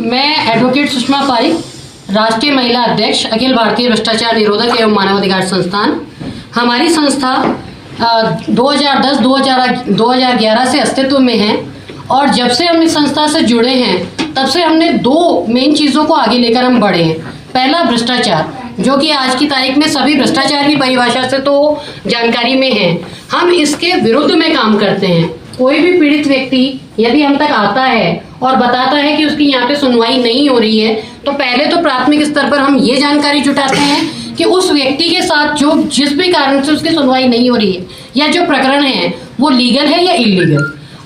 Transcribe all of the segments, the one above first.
मैं एडवोकेट सुषमा पारिक, राष्ट्रीय महिला अध्यक्ष, अखिल भारतीय भ्रष्टाचार निरोधक एवं मानवाधिकार संस्थान। हमारी संस्था 2010-2011 से अस्तित्व में है और जब से हम इस संस्था से जुड़े हैं तब से हमने दो मेन चीज़ों को आगे लेकर हम बढ़े हैं। पहला भ्रष्टाचार, जो कि आज की तारीख में सभी भ्रष्टाचार की परिभाषा से तो जानकारी में है। हम इसके विरुद्ध में काम करते हैं। कोई भी पीड़ित व्यक्ति यदि हम तक आता है और बताता है कि उसकी यहाँ पे सुनवाई नहीं हो रही है, तो पहले तो प्राथमिक स्तर पर हम ये जानकारी जुटाते हैं कि उस व्यक्ति के साथ जो जिस भी कारण से उसकी सुनवाई नहीं हो रही है या जो प्रकरण है वो लीगल है या इलीगल।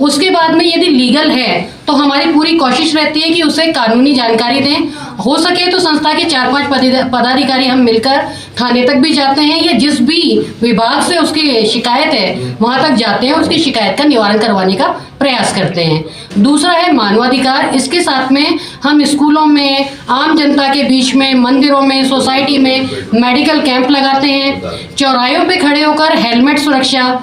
उसके बाद में यदि लीगल है तो हमारी पूरी कोशिश रहती है कि उसे कानूनी जानकारी दें। हो सके तो संस्था के 4-5 पदाधिकारी हम मिलकर थाने तक भी जाते हैं या जिस भी विभाग से उसकी शिकायत है वहां तक जाते हैं, उसकी शिकायत का निवारण करवाने का प्रयास करते हैं। दूसरा है मानवाधिकार। इसके साथ में हम स्कूलों में, आम जनता के बीच में, मंदिरों में, सोसाइटी में मेडिकल कैंप लगाते हैं। चौराहों पे खड़े होकर हेलमेट सुरक्षा,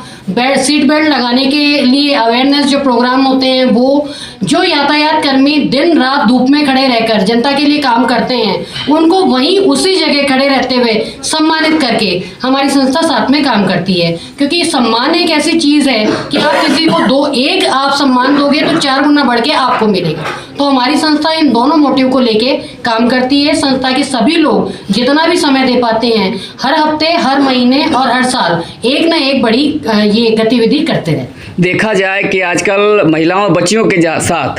सीट बेल्ट लगाने के लिए अवेयरनेस जो प्रोग्राम होते हैं, वो जो यातायात कर्मी दिन रात धूप में खड़े रहकर जनता के लिए काम करते हैं उनको वहीं उसी जगह खड़े रहते हुए सम्मानित करके हमारी संस्था साथ में काम करती है। क्योंकि सम्मान एक ऐसी चीज़ है कि आप किसी को एक आप सम्मान दोगे तो 4 गुना बढ़ के आपको मिलेगा। तो हमारी संस्था इन दोनों मोटिव को लेके काम करती है। संस्था के सभी लोग जितना भी समय दे पाते हैं, हर हफ्ते, हर महीने और हर साल एक ना एक बड़ी ये गतिविधि करते रहे। देखा जाए कि आजकल महिलाओं और बच्चियों के साथ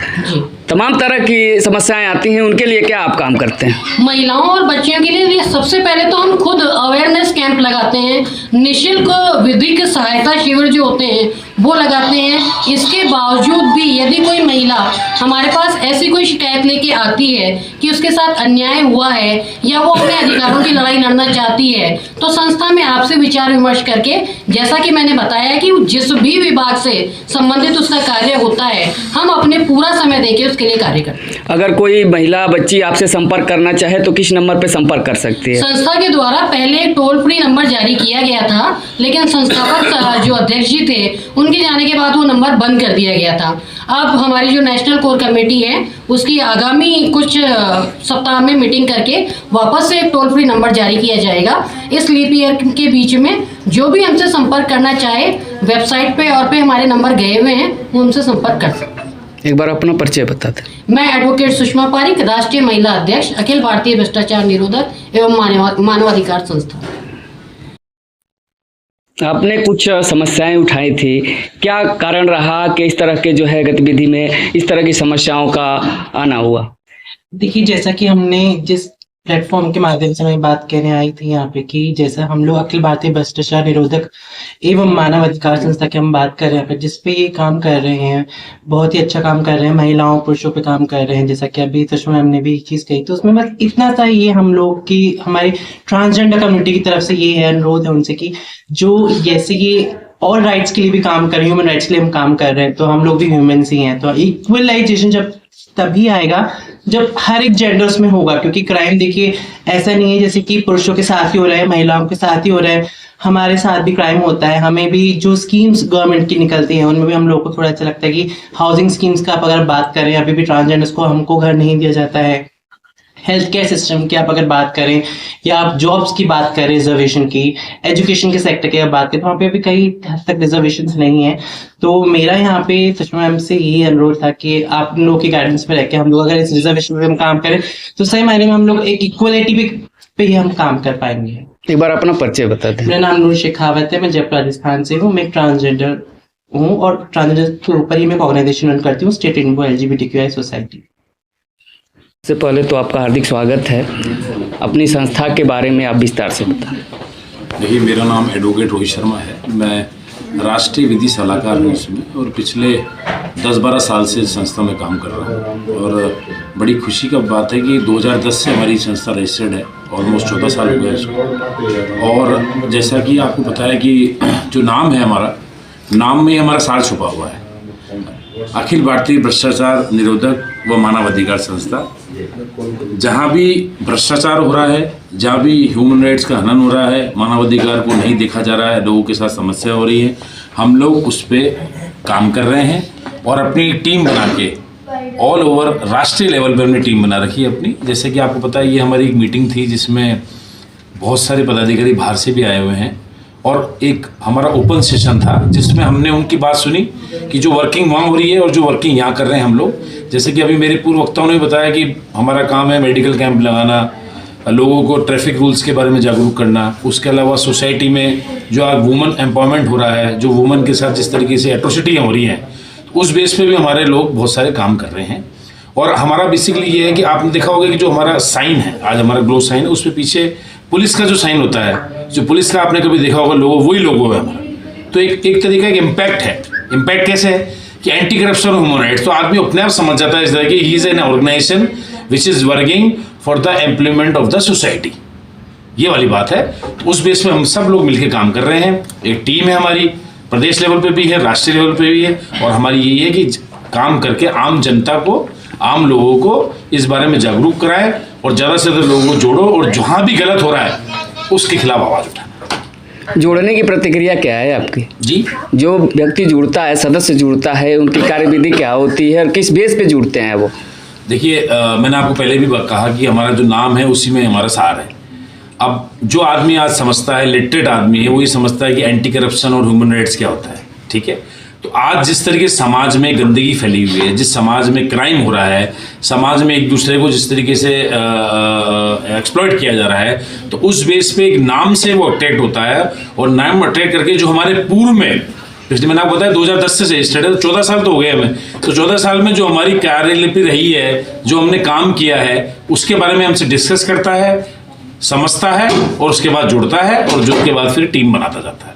तमाम तरह की समस्याएं आती हैं, उनके लिए क्या आप काम करते हैं? महिलाओं और बच्चियों के लिए सबसे पहले तो हम खुद अवेयरनेस कैंप लगाते हैं, निःशुल्क विधिक सहायता शिविर जो होते हैं वो लगाते हैं। इसके बावजूद भी यदि कोई महिला हमारे पास ऐसी कोई शिकायत लेके आती है कि उसके साथ अन्याय हुआ है या वो अपने अधिकारों की लड़ाई लड़ना चाहती है, तो संस्था में आपसे विचार विमर्श करके, जैसा कि मैंने बताया कि जिस भी विभाग से संबंधित उसका कार्य होता है, हम अपने पूरा समय देके उसके लिए कार्य करते हैं। अगर कोई महिला बच्ची आपसे संपर्क करना चाहे तो किस नंबर पर संपर्क कर सकती है? संस्था के द्वारा पहले एक टोल फ्री नंबर जारी किया गया था, लेकिन संस्थापक जो अध्यक्ष जी थे उनके जाने के बाद वो नंबर बंद कर दिया गया था। अब हमारी जो नेशनल कोर कमेटी है उसकी आगामी कुछ सप्ताह में मीटिंग करके वापस से एक टोल फ्री नंबर जारी किया जाएगा। इस लीप ईयर के बीच में जो भी हमसे संपर्क करना चाहे, वेबसाइट पे और पे हमारे नंबर गए हुए हैं, वो हमसे संपर्क कर सकते हैं। एक बार अपना परिचय बता दें। मैं एडवोकेट सुषमा पारिक, राष्ट्रीय महिला अध्यक्ष, अखिल भारतीय भ्रष्टाचार निरोधक एवं मानवाधिकार संस्थान। आपने कुछ समस्याएं उठाई थी, क्या कारण रहा कि इस तरह के जो है गतिविधि में इस तरह की समस्याओं का आना हुआ? देखिए, जैसा कि हमने जिस प्लेटफॉर्म के माध्यम से मैं बात कहने आई थी यहाँ पे कि जैसा हम लोग अखिल भारतीय भ्रष्टाचार निरोधक एवं मानवाधिकार संस्था की हम बात कर रहे हैं, जिस पे ये काम कर रहे हैं, बहुत ही अच्छा काम कर रहे हैं, महिलाओं पुरुषों पे काम कर रहे हैं, जैसा कि अभी सुषमा मैम ने भी एक चीज कही। तो उसमें बस इतना सा ये हम लोग की हमारी ट्रांसजेंडर कम्युनिटी की तरफ से ये है अनुरोध है उनसे कि जो जैसे ये ऑल राइट्स के लिए भी काम कर रहे हैं, ह्यूमन राइट्स के लिए हम काम कर रहे हैं, तो हम लोग भी ह्यूमन ही हैं। तो इक्वलाइजेशन जब तभी आएगा जब हर एक जेंडर्स में होगा, क्योंकि क्राइम देखिए ऐसा नहीं है जैसे कि पुरुषों के साथ ही हो रहा है, महिलाओं के साथ ही हो रहा है, हमारे साथ भी क्राइम होता है। हमें भी जो स्कीम्स गवर्नमेंट की निकलती हैं उनमें भी हम लोग को थोड़ा अच्छा लगता है कि हाउसिंग स्कीम्स का आप अगर बात करें, अभी भी ट्रांसजेंडर्स को हमको घर नहीं दिया जाता है। हेल्थ केयर सिस्टम की आप अगर बात करें या आप जॉब्स की बात करें, रिजर्वेशन की, एजुकेशन के सेक्टर की आप बात करें, तो वहाँ पे अभी कई हद तक रिजर्वेशन नहीं है। तो मेरा यहाँ पे सुषमा मैम से यही अनुरोध था कि आप लोगों की गाइडेंस में रह के हम लोग अगर इस रिजर्वेशन पे हम काम करें तो सही मायने में हम लोग एक इक्वलिटी पे ही हम काम कर पाएंगे। एक बार अपना परिचय बता दें। मेरा नाम नूर शेखावत है, मैं जयपुर राजस्थान से हूँ। मैं ट्रांसजेंडर हूँ और ट्रांसजेंडर के ऊपर ही मैं ऑर्गेनाइजेशन रन करती हूँ, स्टेट इन्वो LGBTQI सोसाइटी। सबसे पहले तो आपका हार्दिक स्वागत है। अपनी संस्था के बारे में आप विस्तार से बताएं। देखिए, मेरा नाम एडवोकेट रोहित शर्मा है। मैं राष्ट्रीय विधि सलाहकार हूँ इसमें और पिछले 10-12 साल से संस्था में काम कर रहा हूँ। और बड़ी खुशी का बात है कि 2010 से हमारी संस्था रजिस्टर्ड है, ऑलमोस्ट 14 साल हो गया इसको। और जैसा कि आपको पता है कि जो नाम है हमारा, नाम में हमारा सार छुपा हुआ है, अखिल भारतीय भ्रष्टाचार निरोधक व मानवाधिकार संस्था। जहाँ भी भ्रष्टाचार हो रहा है, जहाँ भी ह्यूमन राइट्स का हनन हो रहा है, मानवाधिकार को नहीं देखा जा रहा है, लोगों के साथ समस्या हो रही है, हम लोग उस पर काम कर रहे हैं और अपनी टीम बना के ऑल ओवर राष्ट्रीय लेवल पर हमने टीम बना रखी है अपनी। जैसे कि आपको पता है ये हमारी एक मीटिंग थी जिसमें बहुत सारे पदाधिकारी बाहर से भी आए हुए हैं और एक हमारा ओपन सेशन था जिसमें हमने उनकी बात सुनी कि जो वर्किंग वहाँ हो रही है और जो वर्किंग यहाँ कर रहे हैं हम लोग। जैसे कि अभी मेरे पूर्व वक्ताओं ने बताया कि हमारा काम है मेडिकल कैंप लगाना, लोगों को ट्रैफिक रूल्स के बारे में जागरूक करना, उसके अलावा सोसाइटी में जो आज वुमेन एम्पावरमेंट हो रहा है, जो वुमेन के साथ जिस तरीके से एट्रोसिटियाँ हो रही हैं, उस बेस पे भी हमारे लोग बहुत सारे काम कर रहे हैं। और हमारा बेसिकली ये है कि आपने देखा होगा कि जो हमारा साइन है, आज हमारा ग्लो साइन है, उस पर पीछे पुलिस का जो साइन होता है, जो पुलिस का आपने कभी देखा होगा लोगो, वही लोगो है हमारा। तो एक तरीका एक इम्पैक्ट है। इम्पैक्ट कैसे है कि एंटी करप्शन और ह्यूमन राइट्स, तो आदमी अपने आप समझ जाता है इस तरह की ही is an organisation which is working for the employment of the society, ये वाली बात है। तो उस बेस पे हम सब लोग मिलकर काम कर रहे हैं। एक टीम है हमारी, प्रदेश लेवल पे भी है, राष्ट्रीय लेवल पे भी है, और हमारी यही है कि काम करके आम जनता को, आम लोगों को इस बारे में जागरूक कराएं और ज़्यादा से ज़्यादा लोगों को जोड़ो और जहाँ भी गलत हो रहा है उसके खिलाफ आवाज़ उठाना। जोड़ने की प्रतिक्रिया क्या है आपकी? जी, जो व्यक्ति जुड़ता है, सदस्य जुड़ता है, उनकी कार्यविधि क्या होती है और किस बेस पे जुड़ते हैं वो? देखिए मैंने आपको पहले भी कहा कि हमारा जो नाम है उसी में हमारा सार है। अब जो आदमी आज समझता है, लिटरेट आदमी है, वो ये समझता है कि एंटी करप्शन और ह्यूमन राइट्स क्या होता है, ठीक है। तो आज जिस तरीके समाज में गंदगी फैली हुई है, जिस समाज में क्राइम हो रहा है, समाज में एक दूसरे को जिस तरीके से एक्सप्लॉइट किया जा रहा है, तो उस बेस पे एक नाम से वो अट्रैक्ट होता है। और नाम अट्रैक्ट करके जो हमारे पूर्व में, पिछले मैंने आपको बताया 2010 से रजिस्टर्ड है, तो 14 साल तो हो गए हमें। तो 14 साल में जो हमारी कार्यलिपि रही है, जो हमने काम किया है, उसके बारे में हमसे डिस्कस करता है, समझता है और उसके बाद जुड़ता है और जुड़ के बाद फिर टीम बनाता जाता है।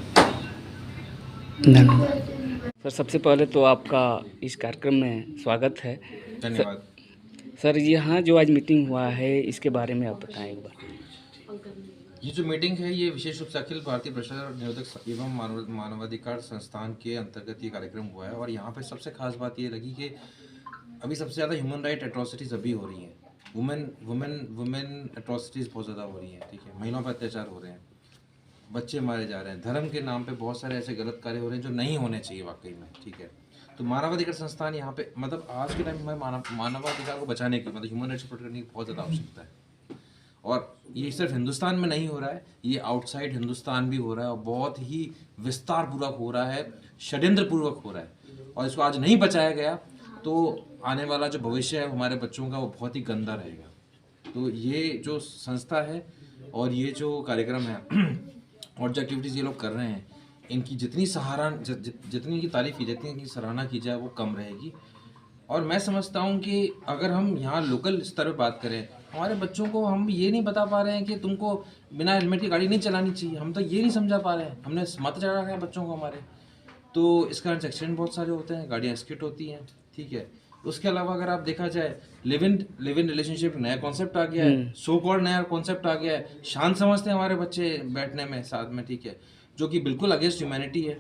धन्यवाद सर। सबसे पहले तो आपका इस कार्यक्रम में स्वागत है। धन्यवाद सर, यहाँ जो आज मीटिंग हुआ है इसके बारे में आप बताएं एक बार। ये जो मीटिंग है ये विशेष रूप से अखिल भारतीय भ्रष्टाचार निरोधक एवं मानवाधिकार संस्थान के अंतर्गत ये कार्यक्रम हुआ है। और यहाँ पे सबसे खास बात ये लगी कि अभी सबसे ज़्यादा ह्यूमन राइट एट्रोसिटीज़ अभी हो रही हैं। वुमेन एट्रोसिटीज़ बहुत ज़्यादा हो रही हैं, ठीक है। महिलाओं पर अत्याचार हो रहे हैं, बच्चे मारे जा रहे हैं, धर्म के नाम पे बहुत सारे ऐसे गलत कार्य हो रहे हैं जो नहीं होने चाहिए वाकई में, ठीक है। तो मानवाधिकार संस्थान यहाँ पे मतलब आज के टाइम में मानवाधिकार को बचाने की, मतलब ह्यूमन राइट्स को प्रोटेक्ट करने की बहुत ज़्यादा आवश्यकता है। और ये सिर्फ हिंदुस्तान में नहीं हो रहा है, ये आउटसाइड हिंदुस्तान भी हो रहा है और बहुत ही विस्तार पूर्वक हो रहा है, षड्यंत्र पूर्वक हो रहा है। और इसको आज नहीं बचाया गया तो आने वाला जो भविष्य है हमारे बच्चों का वो बहुत ही गंदा रहेगा। तो ये जो संस्था है और ये जो कार्यक्रम है और जो एक्टिविटीज़ ये लोग कर रहे हैं, इनकी जितनी जितनी की तारीफ़ की, जितनी की सराहना की जाए वो कम रहेगी। और मैं समझता हूँ कि अगर हम यहाँ लोकल स्तर पर बात करें, हमारे बच्चों को हम ये नहीं बता पा रहे हैं कि तुमको बिना हेलमेट की गाड़ी नहीं चलानी चाहिए, हम तो ये नहीं समझा पा रहे हैं। हमने मत चढ़ा रखा है बच्चों को हमारे, तो इस कारण से एक्सीडेंट बहुत सारे होते हैं, गाड़ियाँ स्किट होती हैं, ठीक है। उसके अलावा अगर आप देखा जाए लिव इन रिलेशनशिप नया कॉन्सेप्ट आ गया है, सो कॉल्ड नया कॉन्सेप्ट आ गया है। शांत समझते हैं हमारे बच्चे बैठने में साथ में, ठीक है, जो कि बिल्कुल अगेंस्ट ह्यूमैनिटी है,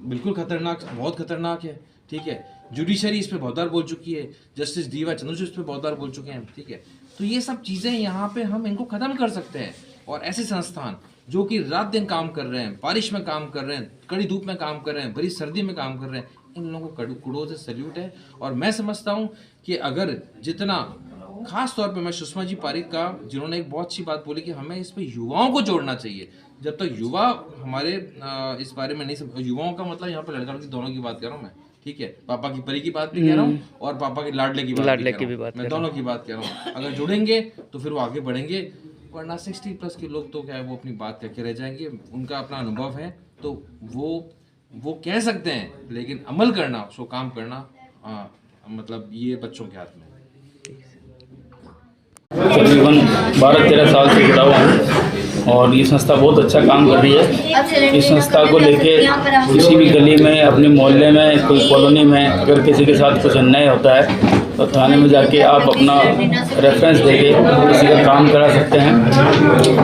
बिल्कुल खतरनाक, बहुत खतरनाक है, ठीक है। जुडिशरी इस पर बहुत बार बोल चुकी है, जस्टिस डी.वाई. चंद्रचूड़ इस पर बहुत बार बोल चुके हैं, ठीक है। तो ये सब चीज़ें यहाँ पे हम इनको ख़त्म कर सकते हैं। और ऐसे संस्थान जो कि रात दिन काम कर रहे हैं, बारिश में काम कर रहे हैं, कड़ी धूप में काम कर रहे हैं, बड़ी सर्दी में काम कर रहे हैं, इन लोगों को कुड़ो से सैल्यूट है। और मैं समझता हूँ कि अगर जितना खास तौर पे मैं सुषमा जी पारिक का, जिन्होंने एक बहुत अच्छी बात बोली कि हमें इस पे युवाओं को जोड़ना चाहिए। जब तक युवा हमारे इस बारे में नहीं युवाओं का मतलब यहाँ पर लड़का लड़की दोनों की बात कर रहा हूँ मैं, ठीक है। पापा की परी की बात भी कह रहा हूँ और पापा के लाडले की बात भी मैं दोनों की बात कह रहा हूँ। अगर जुड़ेंगे तो फिर वो आगे बढ़ेंगे, वरना 60+ के लोग तो क्या है वो अपनी बात कह के रह जाएंगे। उनका अपना अनुभव है तो वो कह सकते हैं, लेकिन अमल करना, उसको काम करना मतलब ये बच्चों के हाथ में है। तकरीबन 12-13 साल से जुड़ा हुआ हूँ और ये संस्था बहुत अच्छा काम कर रही है। इस संस्था को लेके किसी भी गली में, अपने मोहल्ले में, कोई कॉलोनी में अगर किसी के साथ कुछ अन्याय होता है तो थाने में जाके आप अपना रेफरेंस देके किसी का काम करा सकते हैं।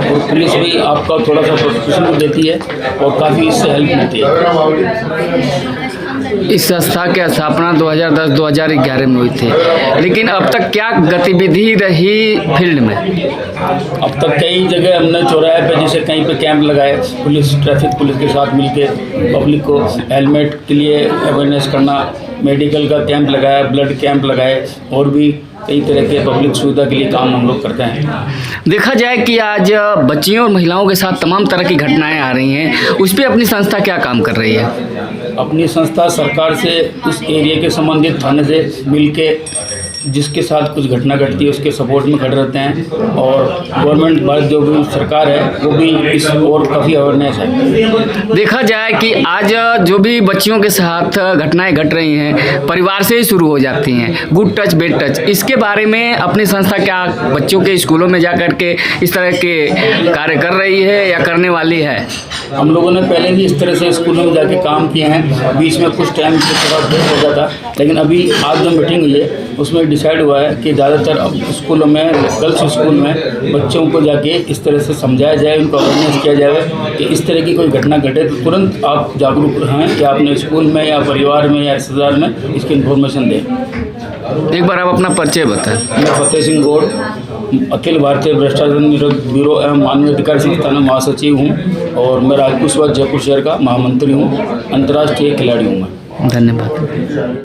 और पुलिस भी आपका थोड़ा सा प्रोटेक्शन देती है और काफ़ी इससे हेल्प मिलती है। इस संस्था की स्थापना 2010-2011 में हुई थी, लेकिन अब तक क्या गतिविधि रही फील्ड में? अब तक कई जगह हमने चौराहे पे जैसे कहीं पे कैंप लगाए, पुलिस ट्रैफिक पुलिस के साथ मिलके पब्लिक को हेलमेट के लिए अवेयरनेस करना, मेडिकल का कैंप लगाया, ब्लड कैंप लगाए, और भी कई तरह के पब्लिक सुविधा के लिए काम हम लोग करते हैं। देखा जाए कि आज बच्चियों और महिलाओं के साथ तमाम तरह की घटनाएं आ रही हैं, उस पर अपनी संस्था क्या काम कर रही है? अपनी संस्था सरकार से, इस एरिया के संबंधित थाने से मिलके जिसके साथ कुछ घटना घटती है उसके सपोर्ट में खड़े रहते हैं, और गवर्नमेंट भारत जो भी सरकार है वो भी इस और काफ़ी अवेयरनेस है। देखा जाए कि आज जो भी बच्चियों के साथ घटनाएं घट रही हैं परिवार से ही शुरू हो जाती हैं, गुड टच बैड टच, इसके बारे में अपनी संस्था क्या बच्चों के स्कूलों में जा कर के इस तरह के कार्य कर रही है या करने वाली है? हम लोगों ने पहले भी इस तरह से स्कूलों में जाके काम किए हैं, बीच में कुछ टाइम से थोड़ा ब्रेक हो जाता, लेकिन अभी आज जो मीटिंग हुई है उसमें डिसाइड हुआ है कि ज़्यादातर अब स्कूलों में, गर्ल्स स्कूल में बच्चों को जाके इस तरह से समझाया जाए, उनको अवेयरनेस किया जाए कि इस तरह की कोई घटना घटे तो तुरंत आप जागरूक रहें कि आपने स्कूल में या परिवार में या रिश्तेदार में इसकी इन्फॉर्मेशन दें। एक बार आप अपना परिचय बताएं। मैं फतेह सिंह गौड़, अखिल भारतीय भ्रष्टाचार निरोधक ब्यूरो एवं मानवाधिकार संस्थान में महासचिव हूँ, और मैं राजपूत समाज जयपुर शहर का महामंत्री हूँ, अंतर्राष्ट्रीय खिलाड़ी हूँ मैं। धन्यवाद।